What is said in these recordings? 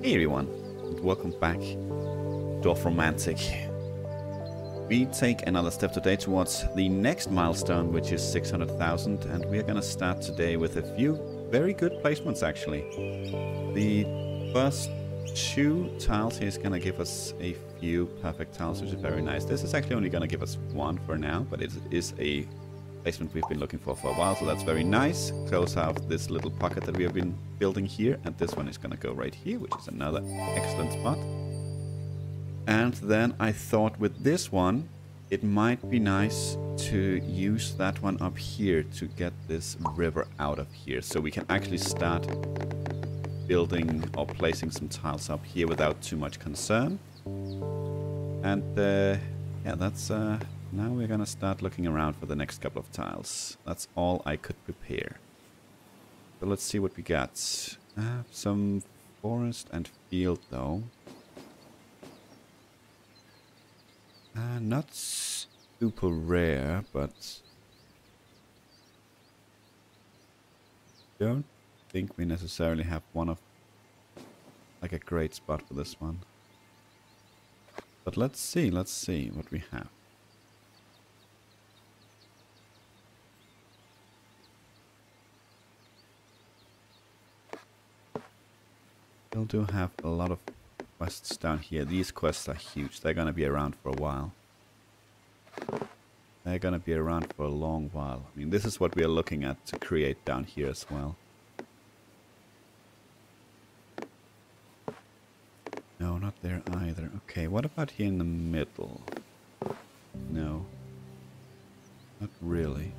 Hey everyone, and welcome back, Dorfromantik. We take another step today towards the next milestone, which is 600,000, and we are going to start today with a few very good placements actually. The first two tiles here is going to give us a few perfect tiles, which is very nice. This is actually only going to give us one for now, but it is a placement we've been looking for a while, so that's very nice. Close out this little pocket that we have been building here, and this one is going to go right here, which is another excellent spot. And then I thought with this one, it might be nice to use that one up here to get this river out of here, so we can actually start building or placing some tiles up here without too much concern. And yeah, that's now we're gonna start looking around for the next couple of tiles. That's all I could prepare. So let's see what we got. Some forest and field though. Not super rare, but don't think we necessarily have one of like a great spot for this one. But let's see what we have. Still do have a lot of quests down here. These quests are huge. They're gonna be around for a while. They're gonna be around for a long while. I mean, this is what we are looking at to create down here as well. No, not there either. Okay, what about here in the middle? No. Not really.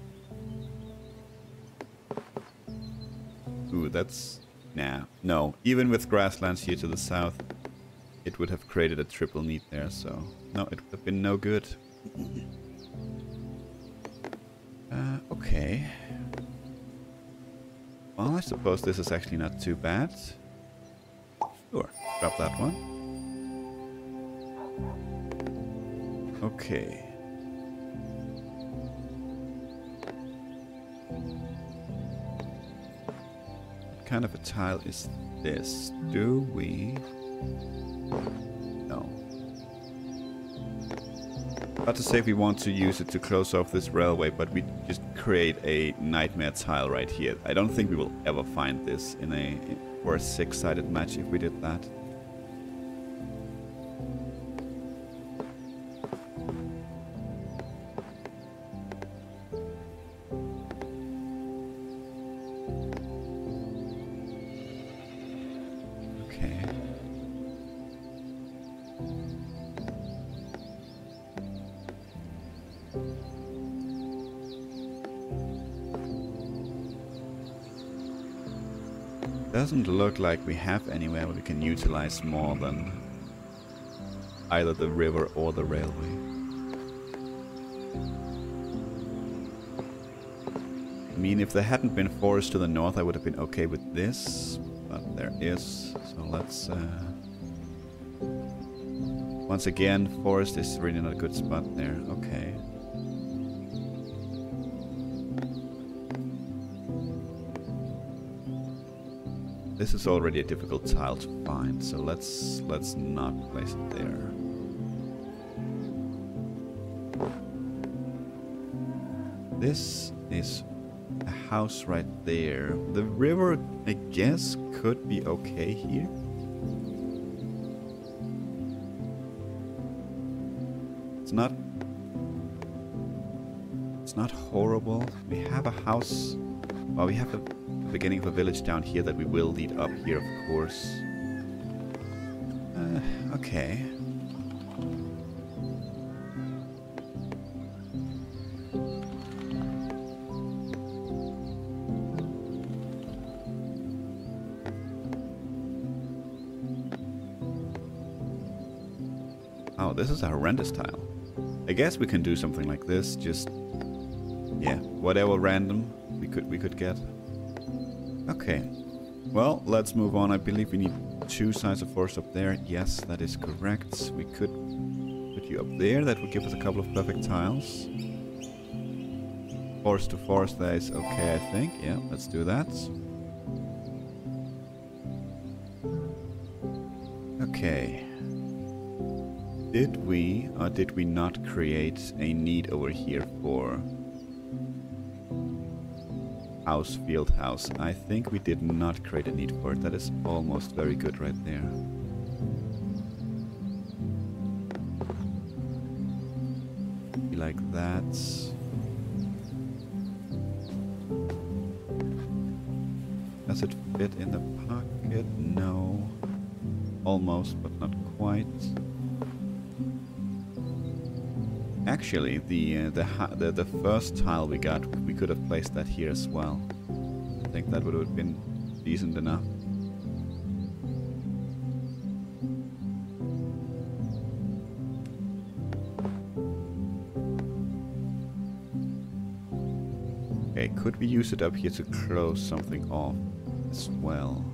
Ooh, that's... Nah, no. Even with grasslands here to the south, it would have created a triple need there, so... No, it would have been no good. Okay. Well, I suppose this is actually not too bad. Sure, drop that one. Okay. What kind of a tile is this? Do we... No. About to say if we want to use it to close off this railway, but we just create a nightmare tile right here. I don't think we will ever find this in a for a six-sided match if we did that. Okay. Doesn't look like we have anywhere where we can utilize more than either the river or the railway. I mean, if there hadn't been forest to the north, I would have been okay with this, but there is. So let's... Once again, forest is really not a good spot there. Okay. This is already a difficult tile to find, so let's not place it there. This is a house right there. The river, I guess, could be okay here. It's not horrible. We have a house. Well, we have a beginning of a village down here that we will lead up here, of course. Okay. Oh, this is a horrendous tile. I guess we can do something like this, just... Yeah, whatever random we could get. Okay, well, let's move on. I believe we need 2 sides of forest up there. Yes, that is correct. We could put you up there. That would give us a couple of perfect tiles. Forest to forest, that is okay, I think. Yeah, let's do that. Okay. Did we or did we not create a need over here for house, field house? I think we did not create a need for it. That is almost very good right there. Be like that. Does it fit in the pocket? No. Almost, but not quite. Actually, the first tile we got, we could have placed that here as well. I think that would have been decent enough. Okay, could we use it up here to close something off as well?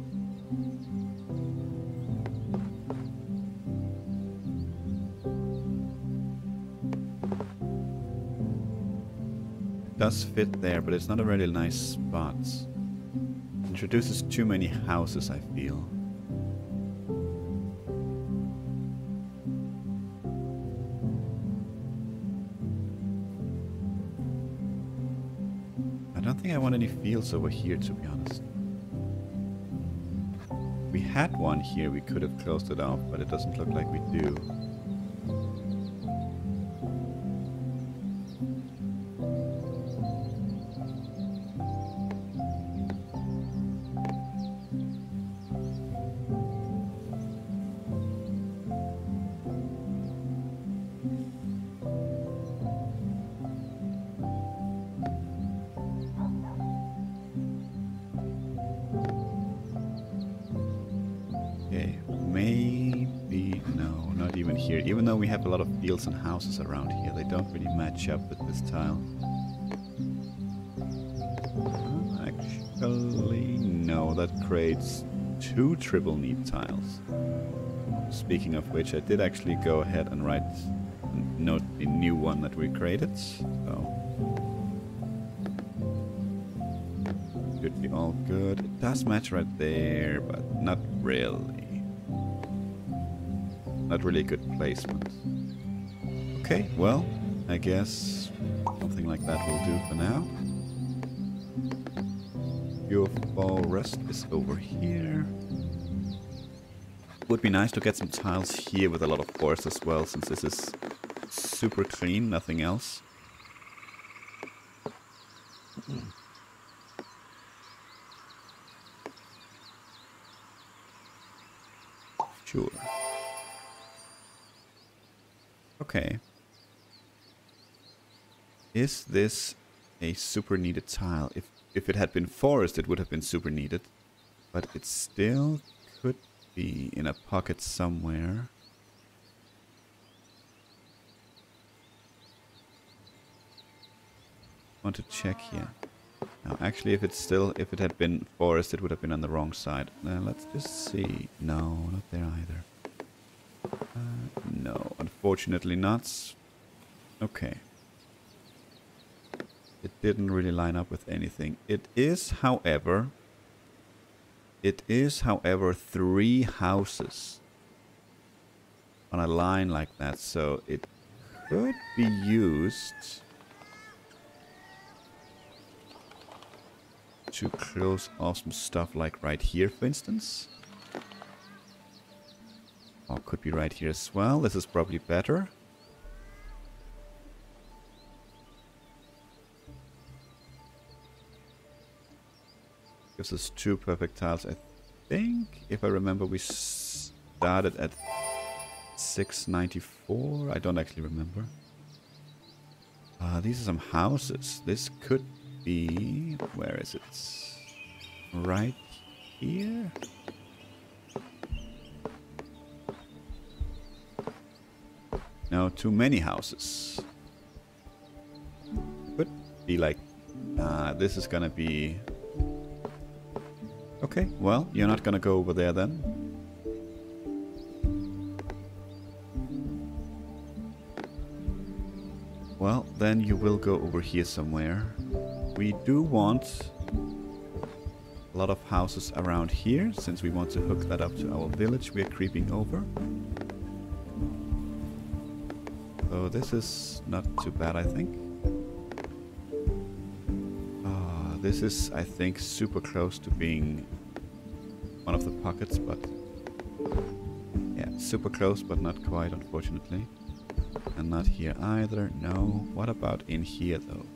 Does fit there, but it's not a really nice spot. Introduces too many houses, I feel. I don't think I want any fields over here, to be honest. If we had one here, we could have closed it off, but it doesn't look like we do. Maybe, no, not even here. Even though we have a lot of fields and houses around here, they don't really match up with this tile. Actually, no, that creates 2 triple need tiles. Speaking of which, I did actually go ahead and note the new one that we created. So should be all good. It does match right there, but not really. Not really a good placement. Okay, well, I guess something like that will do for now. Your forest is over here. Would be nice to get some tiles here with a lot of forest as well, since this is super clean, nothing else. Sure. Okay. Is this a super needed tile? If it had been forest, it would have been super needed. But it still could be in a pocket somewhere. Want to check here. Now, actually, if it had been forest, it would have been on the wrong side. Let's just see. No, not there either. No, unfortunately not. Okay. It didn't really line up with anything. It is, however, 3 houses on a line like that, so it could be used to close off some stuff like right here, for instance. Or could be right here as well. This is probably better. Gives us 2 perfect tiles. I think, if I remember, we started at 694. I don't actually remember. These are some houses. This could be... Where is it? Right here? No, too many houses. Could be like... this is gonna be... Okay, well, you're not gonna go over there then. Well, then you will go over here somewhere. We do want A lot of houses around here. Since we want to hook that up to our village, we are creeping over. So this is not too bad, I think. This is, I think, super close to being one of the pockets, but yeah, super close, but not quite, unfortunately. And not here either. No. What about in here, though?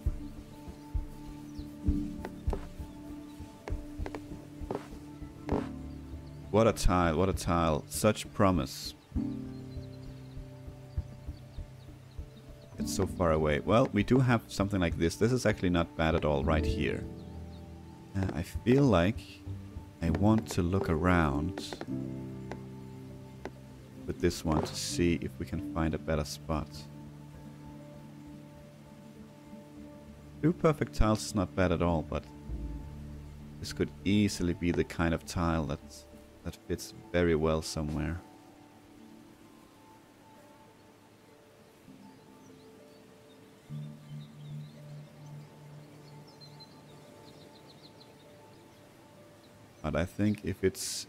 What a tile, what a tile. Such promise. It's so far away. Well, we do have something like this. This is actually not bad at all right here. I feel like I want to look around with this one to see if we can find a better spot. 2 perfect tiles is not bad at all, but this could easily be the kind of tile that fits very well somewhere. But I think if it's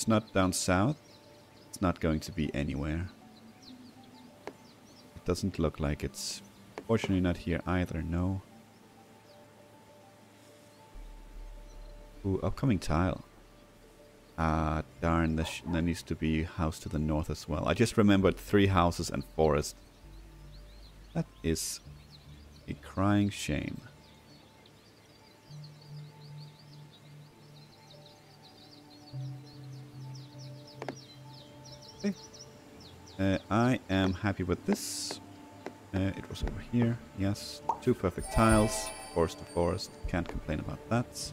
not down south, it's not going to be anywhere. It doesn't look like it's. Fortunately, not here either. No. Ooh, upcoming tile. Ah, darn! There needs to be a house to the north as well. I just remembered 3 houses and forest. That is a crying shame. I am happy with this. It was over here. Yes, 2 perfect tiles. Forest to forest. Can't complain about that.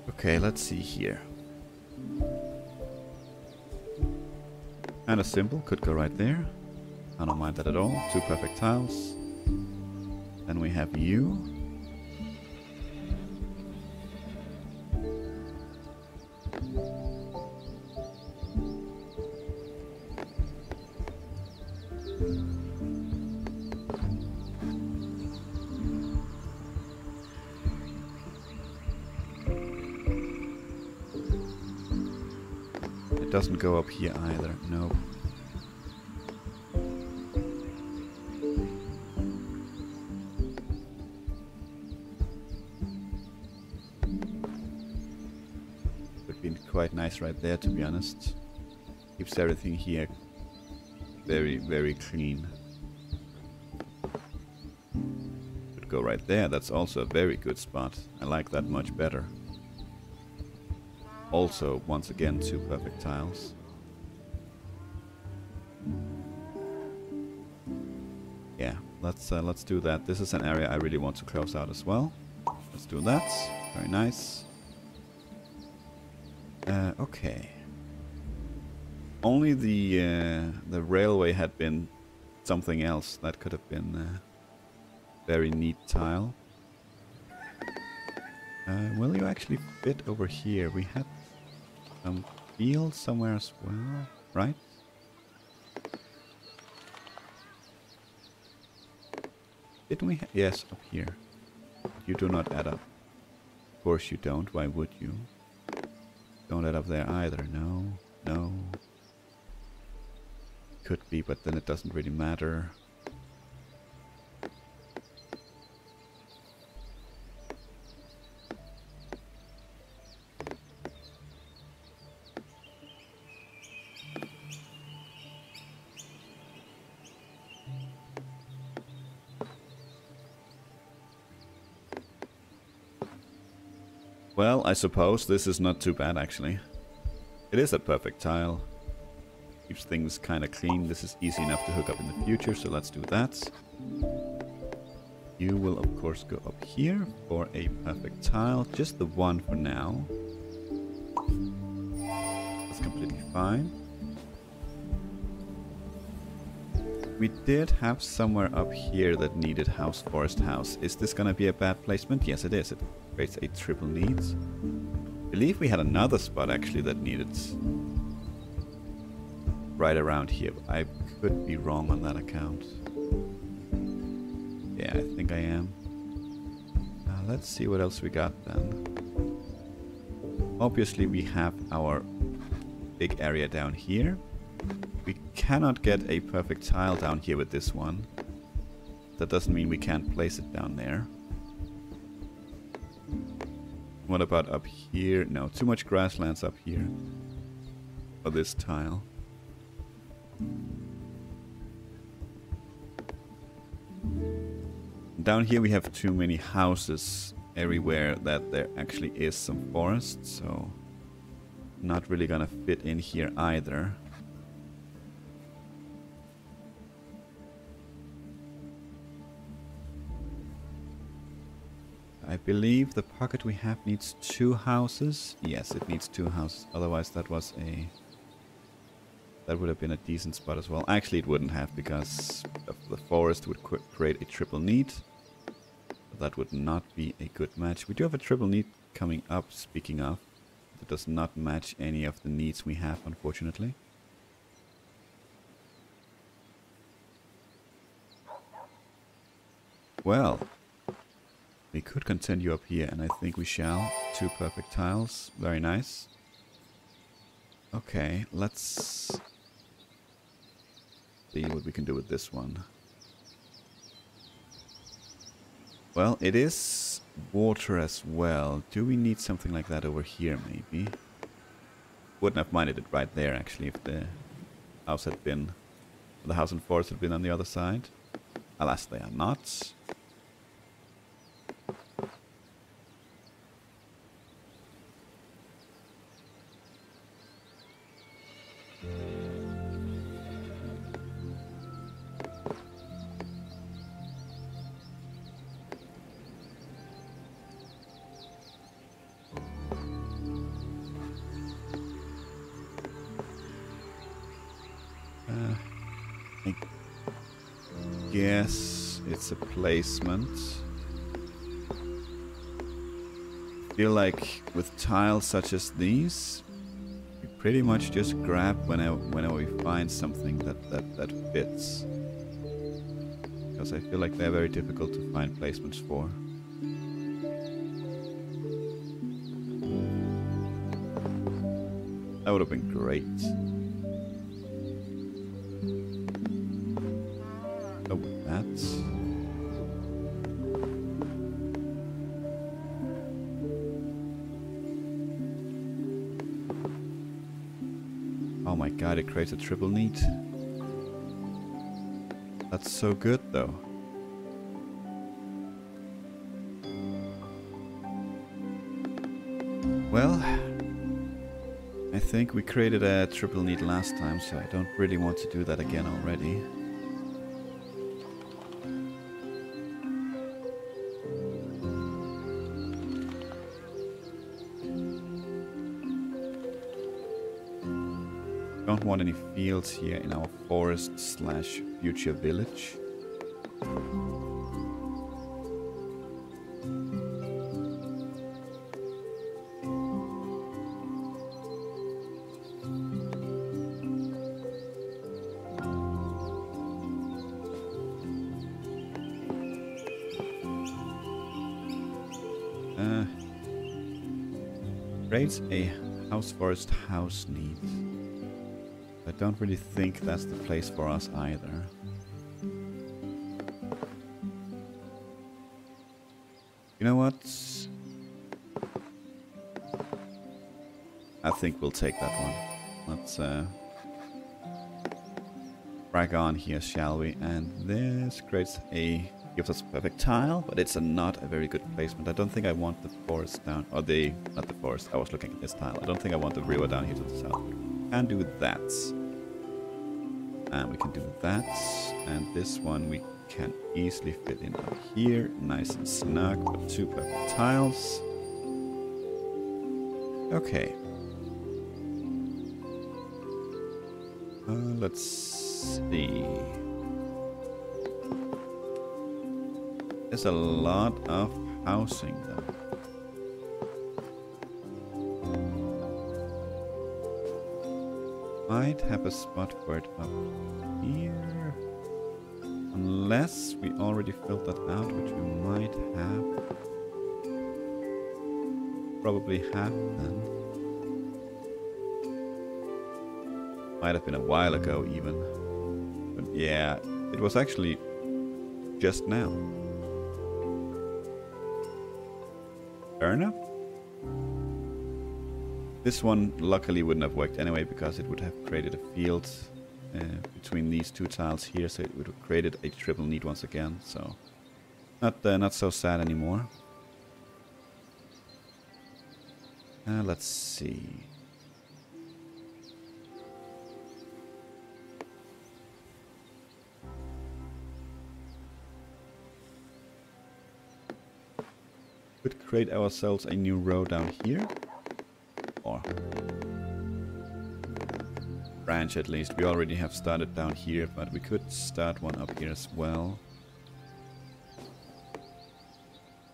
Okay, let's see here. Kinda simple. Could go right there. I don't mind that at all. 2 perfect tiles. Then we have you. It doesn't go up here either. Nope. Would be quite nice right there, to be honest. Keeps everything here very, very clean. Could go right there. That's also a very good spot. I like that much better. Also, once again, 2 perfect tiles. Yeah, let's do that. This is an area I really want to close out as well. Let's do that. Very nice. Okay. Only the railway had been something else that could have been a very neat tile. Will you actually fit over here? We had some fields somewhere as well, right? Didn't we? Yes, up here. You do not add up. Of course you don't. Why would you? Don't add up there either. No, no. Could be, but then it doesn't really matter. Well, I suppose this is not too bad, actually. It is a perfect tile. Keeps things kind of clean. This is easy enough to hook up in the future, so let's do that. You will, of course, go up here for a perfect tile. Just the one for now. That's completely fine. We did have somewhere up here that needed house, forest, house. Is this gonna be a bad placement? Yes, it is. It creates a triple needs. I believe we had another spot actually that needed right around here. I could be wrong on that account. Yeah, I think I am. let's see what else we got then. Obviously we have our big area down here. We cannot get a perfect tile down here with this one. That doesn't mean we can't place it down there. What about up here? No, too much grasslands up here for this tile. Down here we have too many houses everywhere that there actually is some forest, so not really gonna fit in here either. I believe the pocket we have needs 2 houses. Yes, it needs 2 houses. Otherwise that would have been a decent spot as well. Actually it wouldn't have, because the forest would create a triple need. That would not be a good match. We do have a triple need coming up, speaking of. That does not match any of the needs we have, unfortunately. Well, we could continue up here, and I think we shall. 2 perfect tiles. Very nice. Okay, let's see what we can do with this one. Well, it is water as well. Do we need something like that over here, maybe? Wouldn't have minded it right there, actually, if the house had been... the house and forest had been on the other side. Alas, they are not. Yes, it's a placement. I feel like with tiles such as these, we pretty much just grab whenever we find something that fits. Because I feel like they're very difficult to find placements for. That would have been great. Oh my god, it creates a triple need. That's so good though. Well, I think we created a triple need last time, so I don't really want to do that again already. Don't want any fields here in our forest slash future village. Creates a house forest house need. I don't really think that's the place for us either. You know what? I think we'll take that one. Let's drag on here, shall we? And this gives us a perfect tile, but it's not a very good placement. I don't think I want the forest down, or not the forest, I was looking at this tile. I don't think I want the river down here to the south. Can do that. And we can do that. And this one we can easily fit in up here. Nice and snug, with 2 perfect tiles. Okay. Let's see. There's a lot of housing though. Might have a spot for it up here. Unless we already filled that out, which we might have. probably happened. Might have been a while ago even. But yeah, it was actually just now. Fair enough. This one luckily wouldn't have worked anyway because it would have created a field between these two tiles here, so it would have created a triple need once again. So not so sad anymore. Let's see. Could create ourselves a new row down here. Or branch at least. We already have started down here, but we could start one up here as well.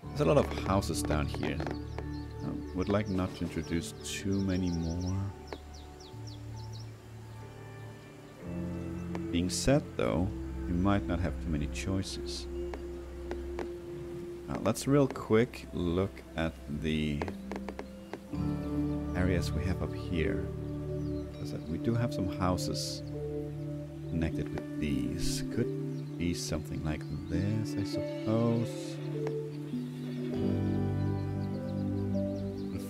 There's a lot of houses down here. I would like not to introduce too many more. Being said though, we might not have too many choices. Now let's real quick look at the areas we have up here. Because we do have some houses connected with these. Could be something like this, I suppose.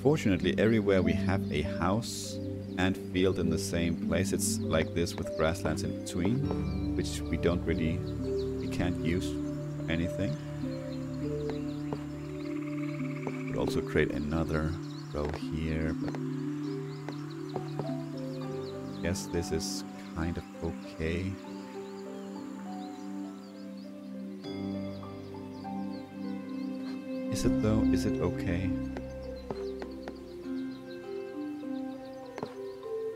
Unfortunately, everywhere we have a house and field in the same place, it's like this with grasslands in between, which we can't use for anything. Could also create another row here, but I guess this is kind of okay. Is it though? Is it okay?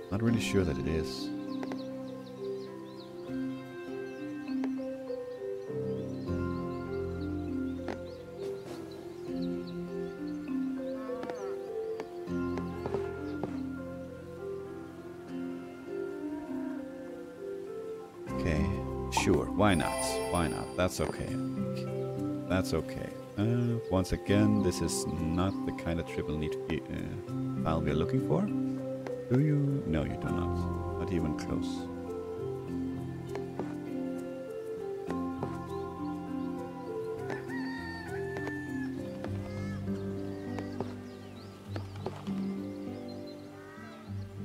Not really sure that it is. Okay, sure, why not? Why not? That's okay, I think. That's okay. Once again, this is not the kind of triple need file we're looking for. Do you? No, you do not. Not even close.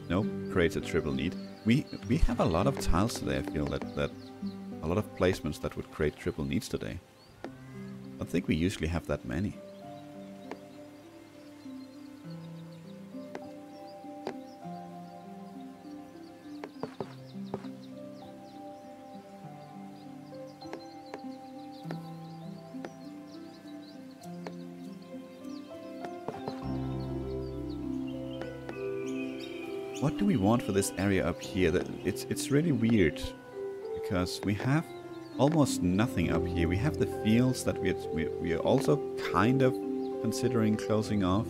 Nope, creates a triple need. We have a lot of tiles today. I feel that a lot of placements that would create triple needs today. I don't think we usually have that many. What do we want for this area up here? It's really weird because we have almost nothing up here. We have the fields that we are also kind of considering closing off,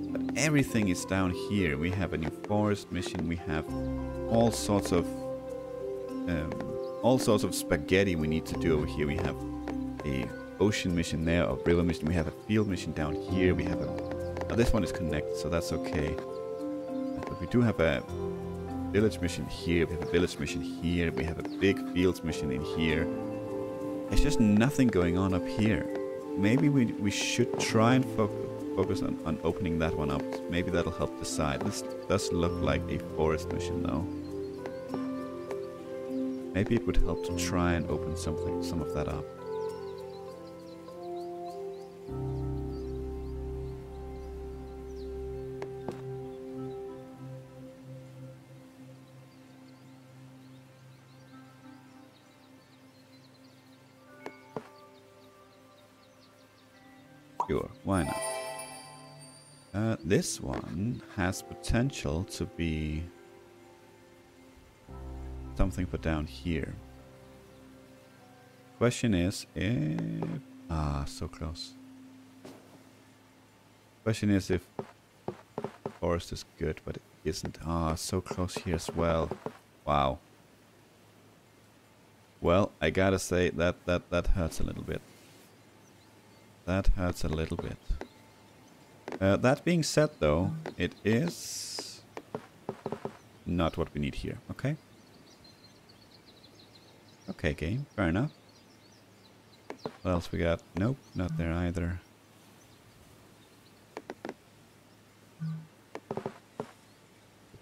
but everything is down here. We have a new forest mission. We have all sorts of spaghetti we need to do over here. We have a ocean mission there, a river mission. We have a field mission down here. We have this one is connected, so that's okay. But we do have a village mission here, we have a village mission here, we have a big fields mission in here. There's just nothing going on up here. Maybe we should try and focus on opening that one up. Maybe that'll help decide. This does look like a forest mission though. Maybe it would help to try and open some of that up. Sure, why not? This one has potential to be something for down here. Question is if... so close. Question is if forest is good, but it isn't. So close here as well. Wow. Well, I gotta say that hurts a little bit. That hurts a little bit. That being said, though, it is not what we need here, okay? Okay, game, fair enough. What else we got? Nope, not there either.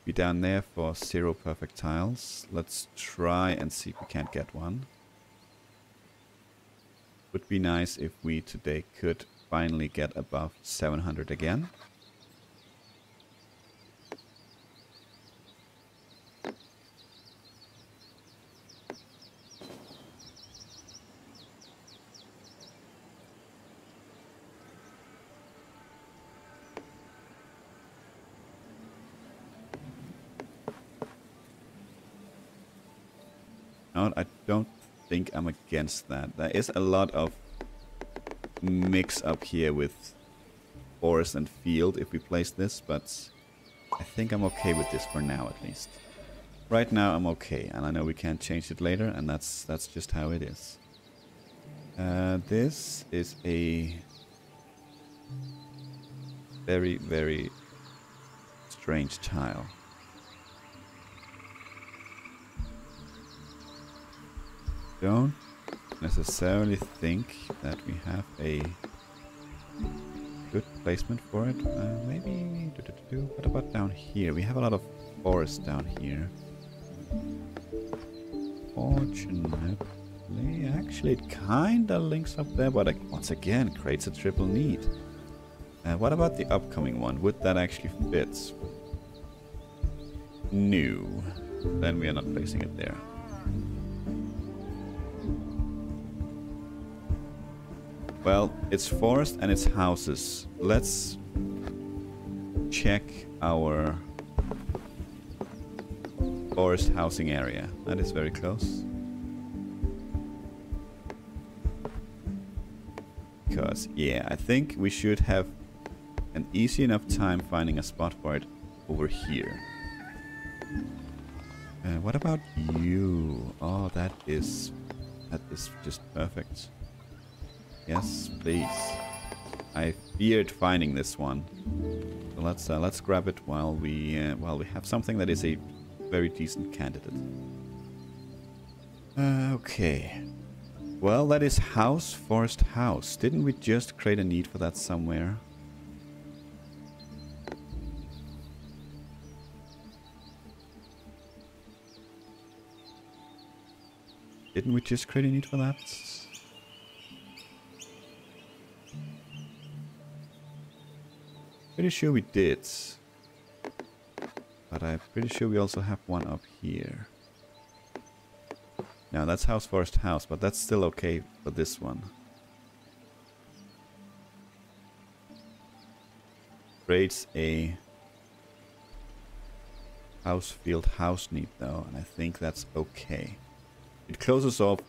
Be down there for 0 perfect tiles. Let's try and see if we can't get one. Would be nice if we today could finally get above 700 again. No, I don't think I'm against that. There is a lot of mix up here with forest and field if we place this, but I think I'm okay with this for now at least. Right now I'm okay, and I know we can't change it later, and that's just how it is. This is a very, very strange tile. Don't necessarily think that we have a good placement for it. Maybe... What about down here? We have a lot of forest down here. Fortunately, actually it kinda links up there, but once again creates a triple need. What about the upcoming one? Would that actually fit? No. Then we are not placing it there. Well, it's forest and it's houses. Let's check our forest housing area. That is very close. Because, yeah, I think we should have an easy enough time finding a spot for it over here. What about you? Oh, that is just perfect. Yes, please. I feared finding this one. So let's grab it while we have something that is a very decent candidate. Okay. Well, that is house, forest, house. Didn't we just create a need for that somewhere? Didn't we just create a need for that? Pretty sure we did. But I'm pretty sure we also have one up here. Now that's house, forest, house, but that's still okay for this one. Creates a house, field, house need though, and I think that's okay. It closes off.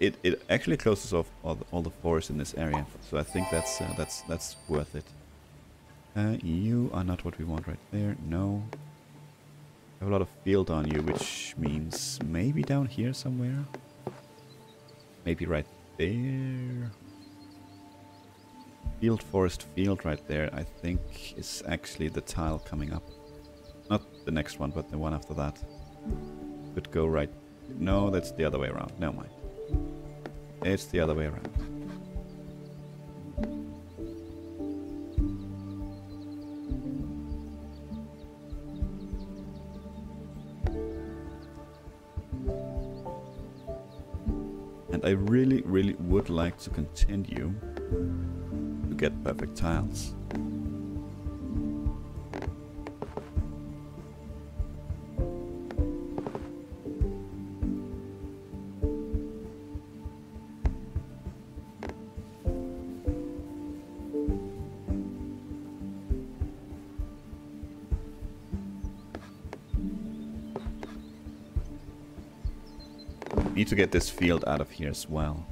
It actually closes off all the forest in this area, so I think that's worth it. You are not what we want right there. No. I have a lot of field on you, which means maybe down here somewhere. Maybe right there. Field, forest, field right there, I think is actually the tile coming up. Not the next one, but the one after that. Could go right. No, that's the other way around. Never mind. It's the other way around. And I really, really would like to continue to get perfect tiles. Need to get this field out of here as well.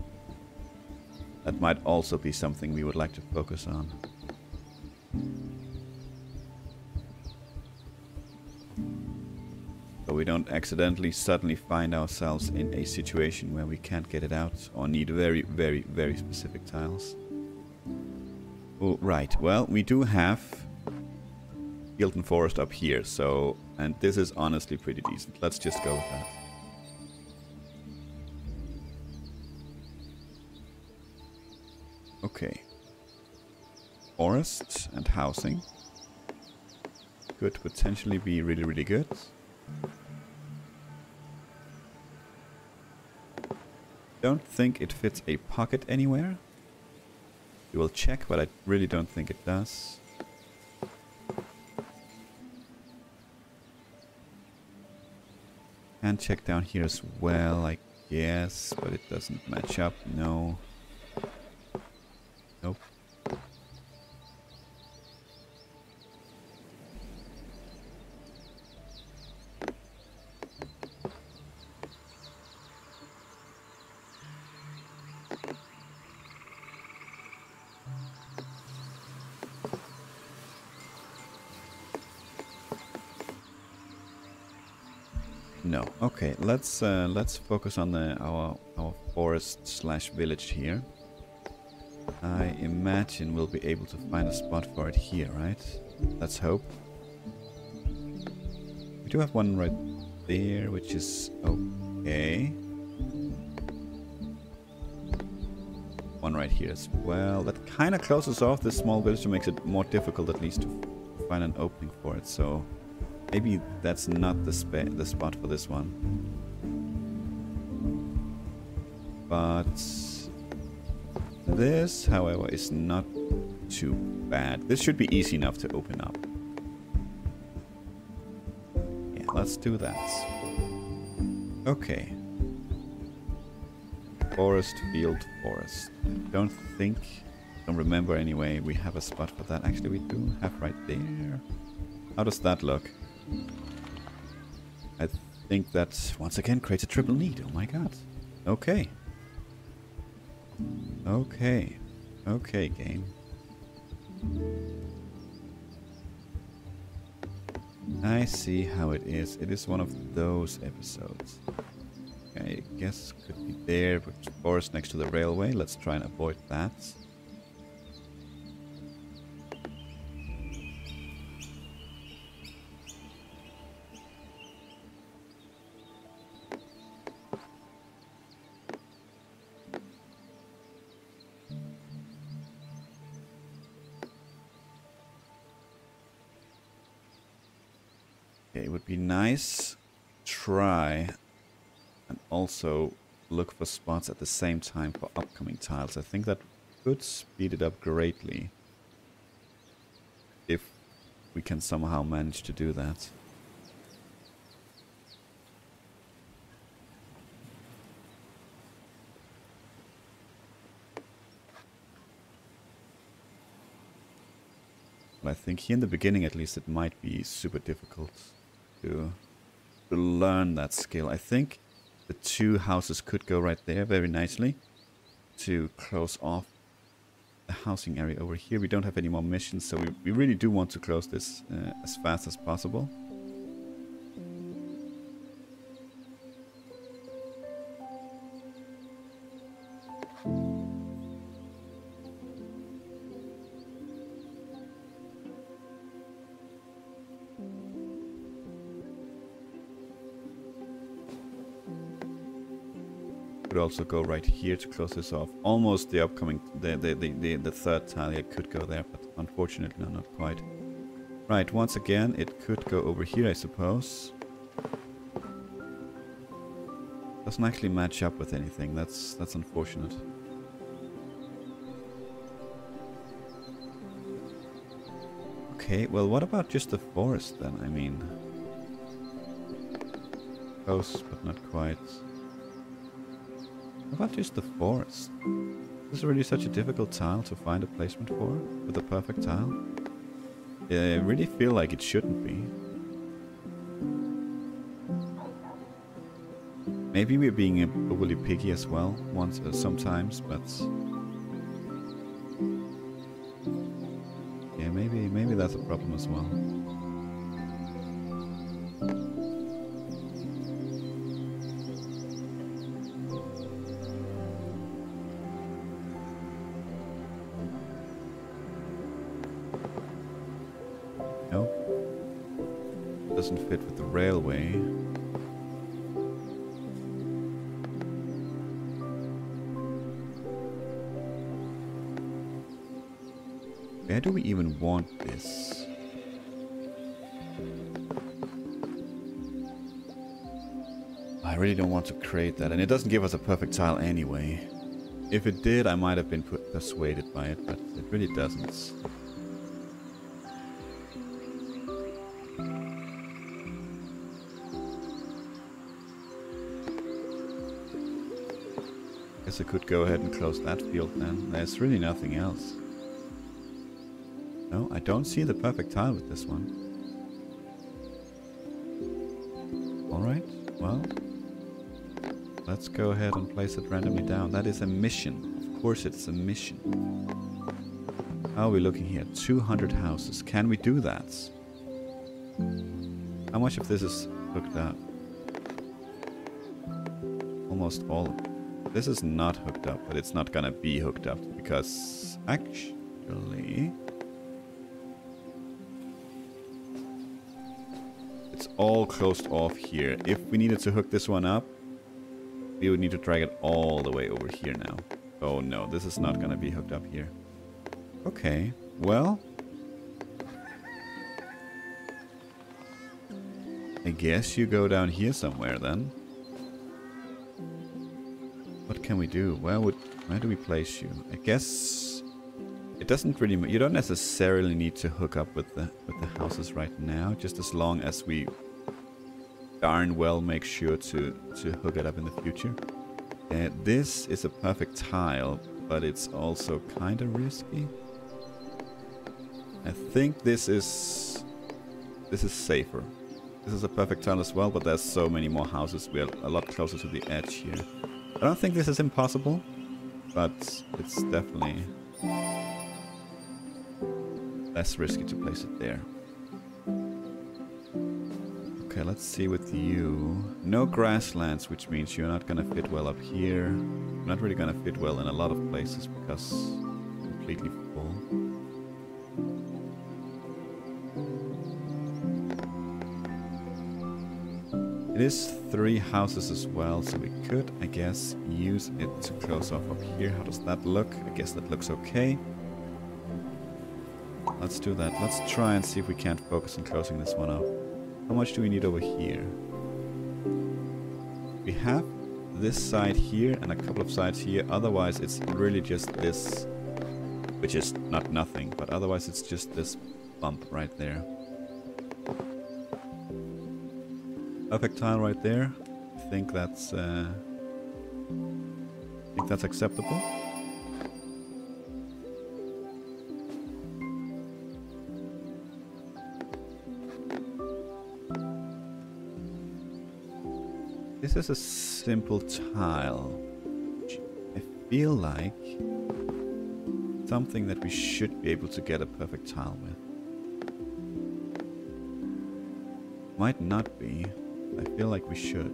That might also be something we would like to focus on. So we don't accidentally suddenly find ourselves in a situation where we can't get it out or need very, very, very specific tiles. Oh, right. Well, we do have Gilton Forest up here, so... And this is honestly pretty decent. Let's just go with that. Okay. Forest and housing. Could potentially be really, really good. Don't think it fits a pocket anywhere. We will check, but I really don't think it does. Can check down here as well, I guess, but it doesn't match up. No. Nope. No. Okay, let's focus on our forest slash village here. I imagine we'll be able to find a spot for it here, right? Let's hope. We do have one right there, which is okay. One right here as well. That kind of closes off this small village and makes it more difficult at least to find an opening for it, so... Maybe that's not the spot for this one. But this, however, is not too bad. This should be easy enough to open up. Yeah, let's do that. Okay. Forest, field, forest. Don't remember anyway, we have a spot for that. Actually, we do have right there. How does that look? I think that once again creates a triple need. Oh my god. Okay. Okay. Okay, game. I see how it is. It is one of those episodes. Okay, I guess could be there, but forest next to the railway. Let's try and avoid that. It would be nice try and also look for spots at the same time for upcoming tiles. I think that could speed it up greatly if we can somehow manage to do that. But I think here in the beginning at least it might be super difficult to learn that skill. I think the two houses could go right there very nicely to close off the housing area over here. We don't have any more missions, so we really do want to close this as fast as possible. Could also go right here to close this off. Almost the upcoming, the third tile here could go there, but unfortunately not quite. Right, once again, it could go over here, I suppose. Doesn't actually match up with anything. That's unfortunate. Okay, well, what about just the forest then? I mean, close, but not quite. What about just the forest? Is this really such a difficult tile to find a placement for with a perfect tile? I really feel like it shouldn't be. Maybe we're being overly picky as well sometimes, but yeah, maybe that's a problem as well. doesn't fit with the railway. Where do we even want this? I really don't want to create that, and it doesn't give us a perfect tile anyway. If it did, I might have been persuaded by it, but it really doesn't. Guess I could go ahead and close that field then. There's really nothing else. No, I don't see the perfect tile with this one. Alright, well, let's go ahead and place it randomly down. That is a mission. Of course it's a mission. How are we looking here? 200 houses. Can we do that? How much of this is hooked up? Almost all of it. This is not hooked up, but it's not gonna be hooked up because actually it's all closed off here. If we needed to hook this one up, we would need to drag it all the way over here now. Oh no, this is not gonna be hooked up here. Okay, well, I guess you go down here somewhere then. What can we do? Where do we place you? I guess it doesn't really. You don't necessarily need to hook up with the houses right now, just as long as we darn well make sure to hook it up in the future. This is a perfect tile, but it's also kind of risky. I think this is safer. This is a perfect tile as well, but there's so many more houses. We're a lot closer to the edge here. I don't think this is impossible, but it's definitely less risky to place it there. Okay, let's see with you. No grasslands, which means you're not gonna fit well up here. You're not really gonna fit well in a lot of places because it's completely full. It is 3 houses as well, so we could, I guess, use it to close off up here. How does that look? I guess that looks okay. Let's do that. Let's try and see if we can't focus on closing this one up. How much do we need over here? We have this side here and a couple of sides here. Otherwise, it's really just this, which is not nothing, but otherwise it's just this bump right there. Perfect tile right there. I think that's acceptable. This is a simple tile, which I feel like something that we should be able to get a perfect tile with. Might not be. I feel like we should.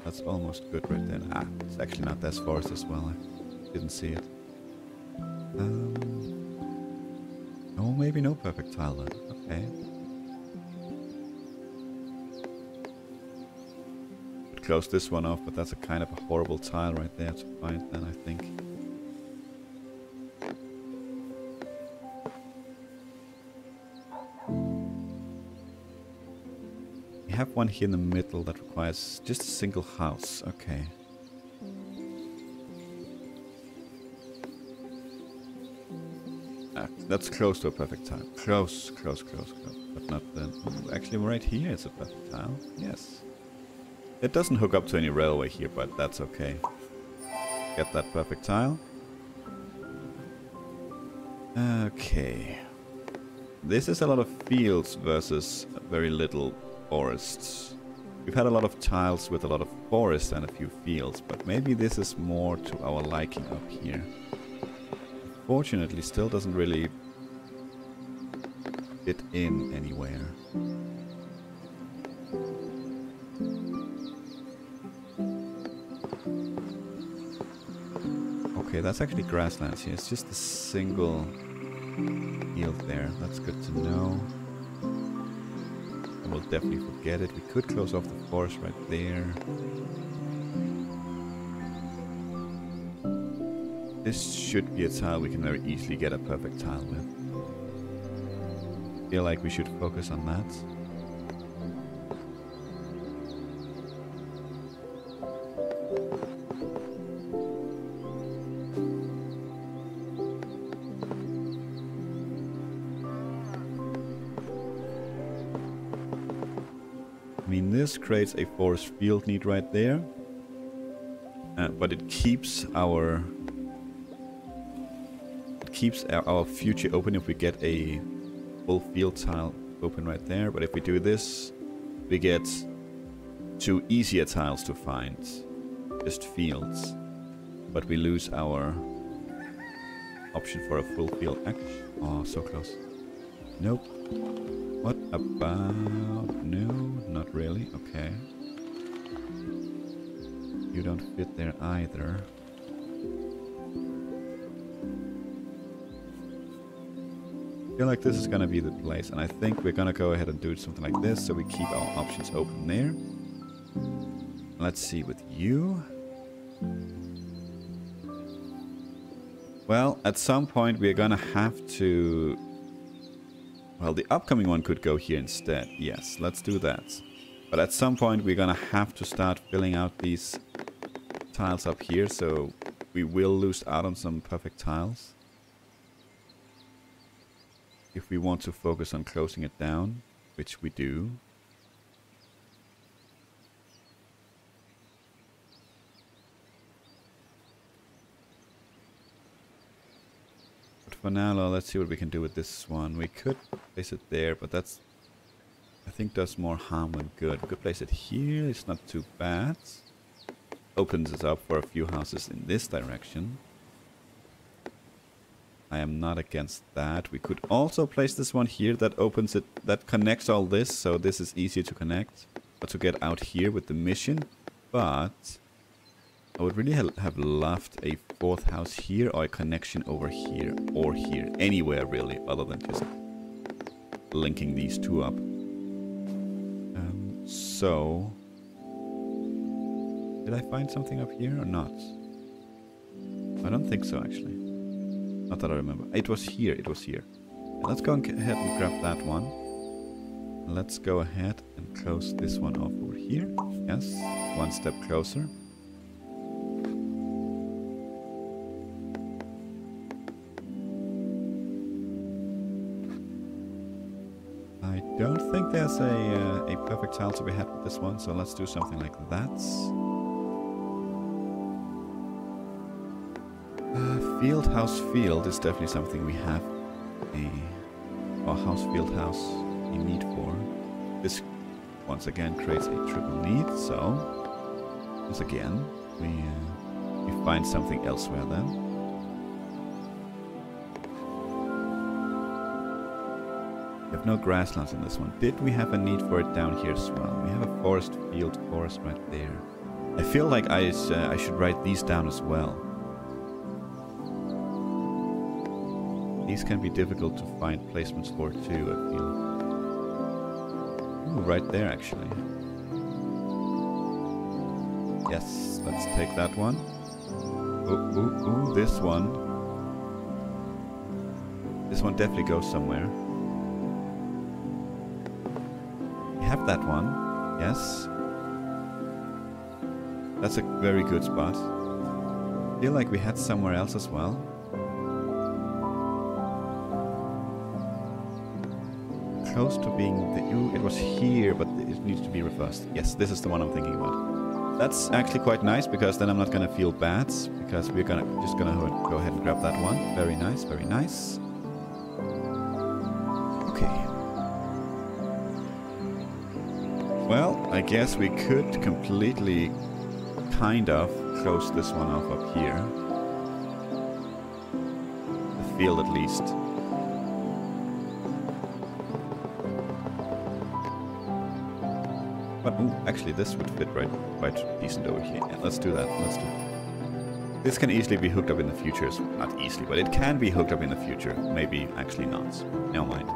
That's almost good right there. Ah, it's actually not this forest as well. I didn't see it. Oh, maybe no perfect tile then. Okay. Close this one off, but that's a kind of a horrible tile right there to find then, I think. We have one here in the middle that requires just a single house. Okay. That's close to a perfect tile. Close. But not the... Actually, right here is a perfect tile. Yes. It doesn't hook up to any railway here, but that's okay. Get that perfect tile. Okay. This is a lot of fields versus very little forests. We've had a lot of tiles with a lot of forest and a few fields, but maybe this is more to our liking up here. Fortunately, still doesn't really fit in anywhere. Okay, that's actually grasslands here. It's just a single field there. That's good to know. I will definitely forget it. We could close off the forest right there. This should be a tile we can very easily get a perfect tile with. I feel like we should focus on that. I mean, this creates a forest field need right there, but it keeps our future open if we get a full field tile open right there. But if we do this, we get 2 easier tiles to find, just fields, but we lose our option for a full field. Oh, so close. Nope. What about... No, not really. Okay. You don't fit there either. I feel like this is gonna be the place, and I think we're gonna go ahead and do something like this, so we keep our options open there. Let's see with you. Well, at some point we're gonna have to... Well, the upcoming one could go here instead. Yes, let's do that. But at some point we're gonna have to start filling out these tiles up here, so we will lose out on some perfect tiles. If we want to focus on closing it down, which we do. But for now, let's see what we can do with this one. We could place it there, but that's, I think, does more harm than good. We could place it here, it's not too bad. Opens us up for a few houses in this direction. I am not against that. We could also place this one here that opens it, that connects all this, so this is easier to connect, but to get out here with the mission. But I would really have loved a 4th house here, or a connection over here, or here, anywhere really, other than just linking these 2 up. So, did I find something up here or not? I don't think so, actually. Not that I remember. It was here. It was here. Let's go ahead and grab that one. Let's go ahead and close this one off over here. Yes, 1 step closer. I don't think there's a perfect tile to be had with this one, so let's do something like that. Field, house, field is definitely something we have or house, field, house a need for. This once again creates a triple need, so once again we find something elsewhere then. We have no grasslands in this one. Did we have a need for it down here as well? We have a forest, field, forest right there. I feel like I should write these down as well. These can be difficult to find placements for too, I feel. Ooh, right there actually. Yes, let's take that one. Ooh, ooh, ooh, this one. This one definitely goes somewhere. We have that one, yes. That's a very good spot. I feel like we had somewhere else as well. Close to being the... it was here, but it needs to be reversed. Yes, this is the one I'm thinking about. That's actually quite nice, because then I'm not gonna feel bad, because we're just gonna go ahead and grab that one. Very nice, very nice. Okay. Well, I guess we could completely kind of close this one off up here. The field at least. But ooh, actually, this would fit quite decent over here. Yeah, let's do that. Let's do it. This can easily be hooked up in the future. Not easily, but it can be hooked up in the future. Maybe actually not. Never mind.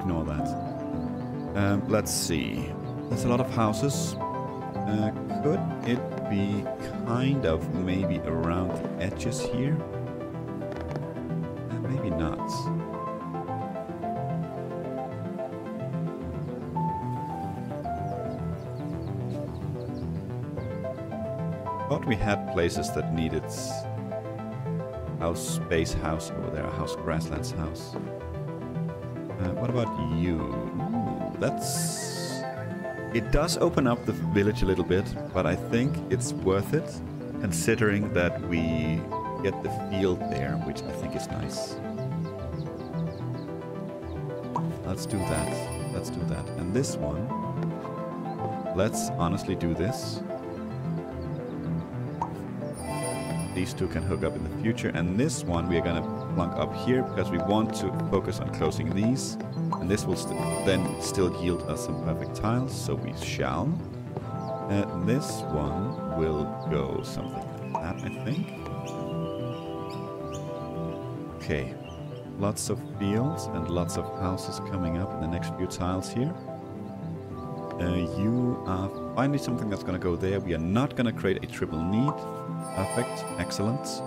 Ignore that. Let's see. There's a lot of houses. Could it be kind of maybe around the edges here? Maybe not. Thought we had places that needed space house over there, grasslands house. What about you? Ooh, it does open up the village a little bit, but I think it's worth it considering that we get the field there, which I think is nice. Let's do that. Let's do that. And this one, let's honestly do this. These two can hook up in the future, and this one we are gonna plunk up here because we want to focus on closing these, and this will then still yield us some perfect tiles, so we shall. This one will go something like that, I think. Okay, lots of fields and lots of houses coming up in the next few tiles here. You are finally something that's gonna go there. We are not gonna create a triple need. Perfect, excellent.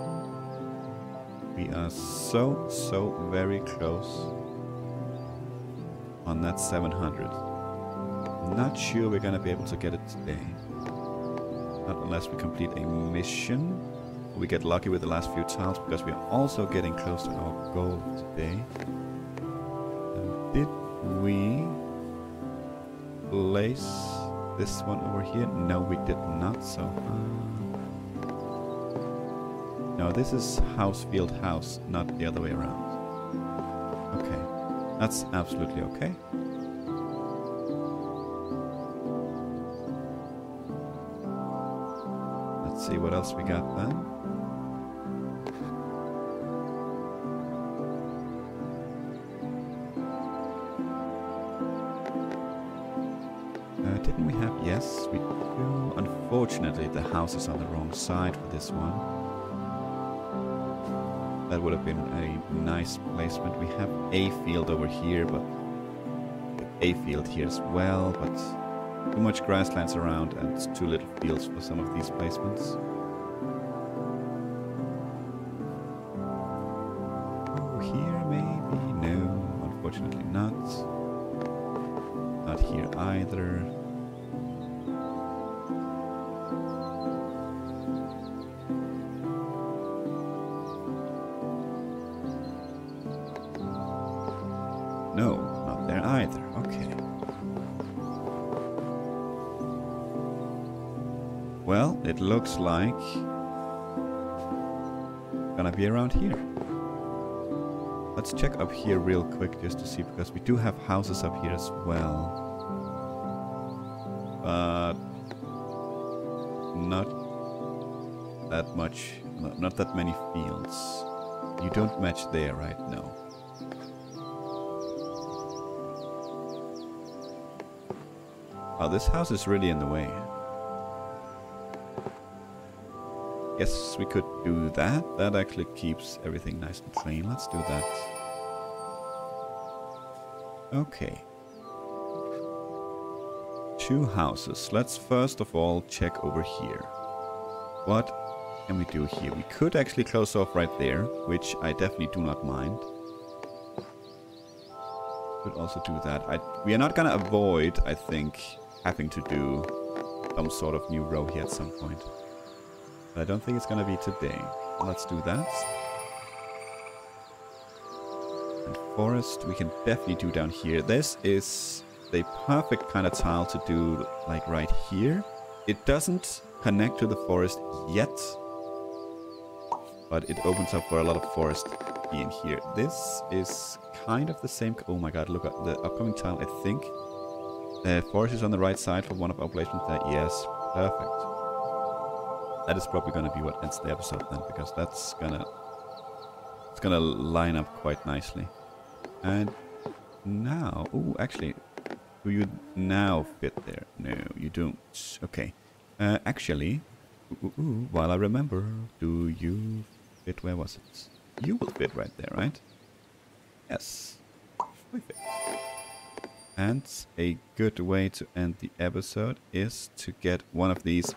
We are so very close on that 700. Not sure we're gonna be able to get it today. Not unless we complete a mission. We get lucky with the last few tiles because we are also getting close to our goal today. Did we place this one over here? No, we did not, so... No, this is house, field, house, not the other way around. Okay, that's absolutely okay. Let's see what else we got then. Didn't we have... Yes, we do. Unfortunately, the house is on the wrong side for this one. That would have been a nice placement. We have a field over here, but a field here as well, but too much grasslands around and too little fields for some of these placements. Oh, here maybe? No, unfortunately not. Not here either. No, not there either. Okay. Well, it looks like gonna be around here. Let's check up here real quick just to see, because we do have houses up here as well. But not that much, not that many fields. You don't match there, right? No. Oh, this house is really in the way. Yes, we could do that. That actually keeps everything nice and clean. Let's do that. Okay. 2 houses. Let's first of all check over here. What can we do here? We could actually close off right there, which I definitely do not mind. Could also do that. We are not gonna avoid, I think, having to do some sort of new row here at some point. But I don't think it's gonna be today. Let's do that. And forest we can definitely do down here. This is the perfect kind of tile to do like right here. It doesn't connect to the forest yet, but it opens up for a lot of forest in here. This is kind of the same. Oh my god, look at the upcoming tile, I think. Forest is on the right side for one of our placements there. Yes, perfect. That is probably going to be what ends the episode then, because it's gonna line up quite nicely. And now, oh, actually, Do you now fit there? No, you don't. Okay. Actually, while I remember, do you fit? Where was it? You will fit right there, right? Yes. We fit. And a good way to end the episode is to get one of these.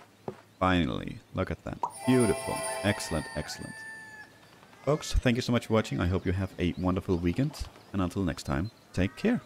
Finally. Look at that. Beautiful. Excellent, excellent. Folks, thank you so much for watching. I hope you have a wonderful weekend. And until next time, take care.